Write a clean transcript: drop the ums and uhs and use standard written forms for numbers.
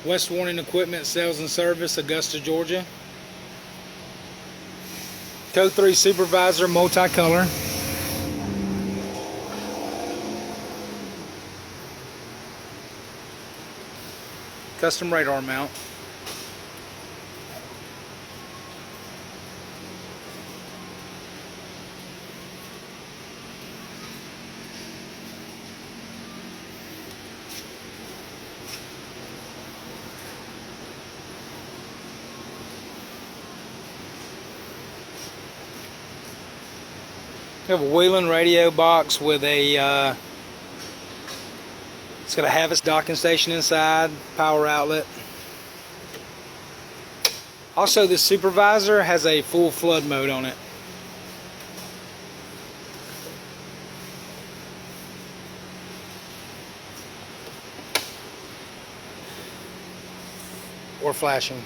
West Warning Equipment Sales and Service, Augusta, Georgia. Code 3 Supervisor, multicolor. Custom radar mount. We have a Wheeling radio box with a it's got a Havas docking station inside, power outlet. Also, this Supervisor has a full flood mode on it. Or flashing.